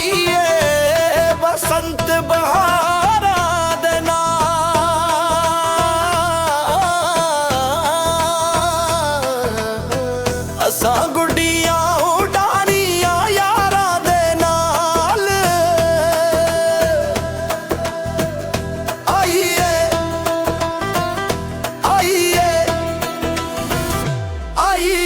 आइए बसंत बहारा दे नाल असां गुड्डियां उडानियां यारां दे नाल। आइए आइए आइए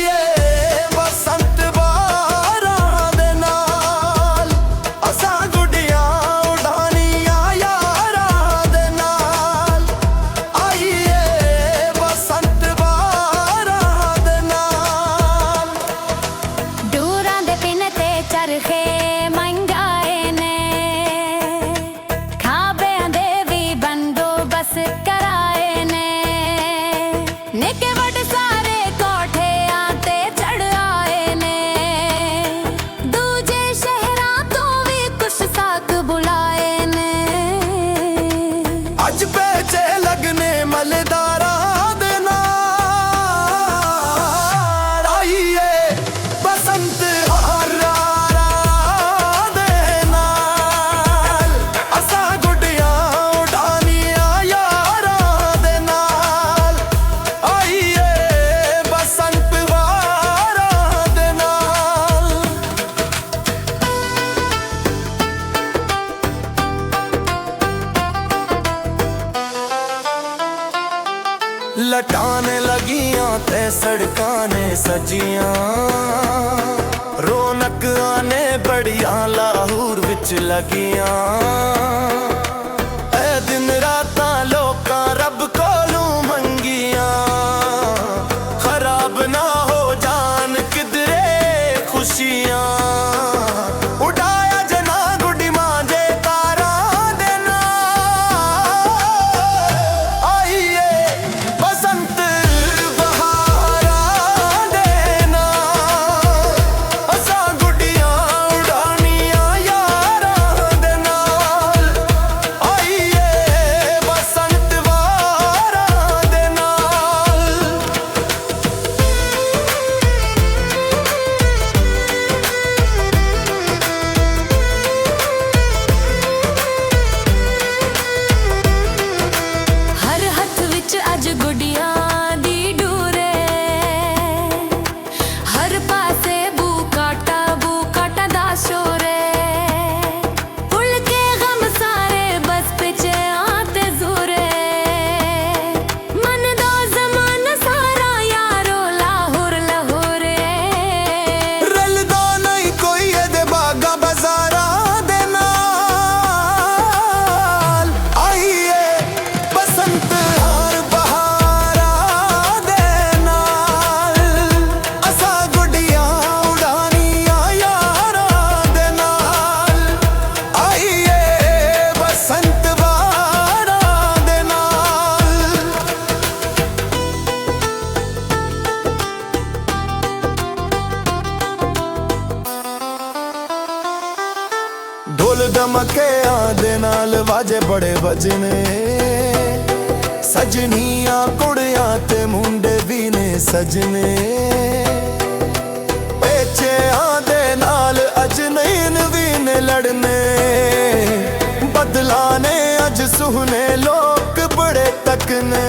अज पेचे लगने मलदारा दे नाल। आइए बसंत बहारा दे नाल असां गुड्डियां उडानियां यारां दे नाल। आइए बसंत बहारा दे नाल। लटाने लगियां ते सड़कां ने सजियां, रौनक आने बड़ियां लाहौर विच लगियां। ए दिन रातां लोकां रब कोलों मंगियां, खराब ना हो जान किधरे खुशियां। उड़ाया जना गुड्डी मांजे तारा दे नाल। आइए बसंत बहारा दे नाल असां गुड्डियां उडानियां यारां दे नाल। आइए बसंत बहारा दे नाल। हर हथ विच अज गुड्डियां दी डूरे, हर पासे बूकाटा दा शोरे। भुल के गम सारे बस पिछे आते जूरे, मन दो जमान सारा यारो लाहौर लाहौरे। रलदा नहीं कोई एदे बागा बाजारा दे नाल। आइए बसंत बहारा दे नाल असां गुड्डियां उडानियां यारां दे नाल। आइए बसंत बहारा दे नाल। ढोल दमके आदे नाल वाजे बड़े बजने, सजनियां कुड़ियां ते मुंडे भी ने सजने। पेचे आदे नाल अज नैन भी ने लड़ने, बदलाने अज सुहने लोग बड़े तकने।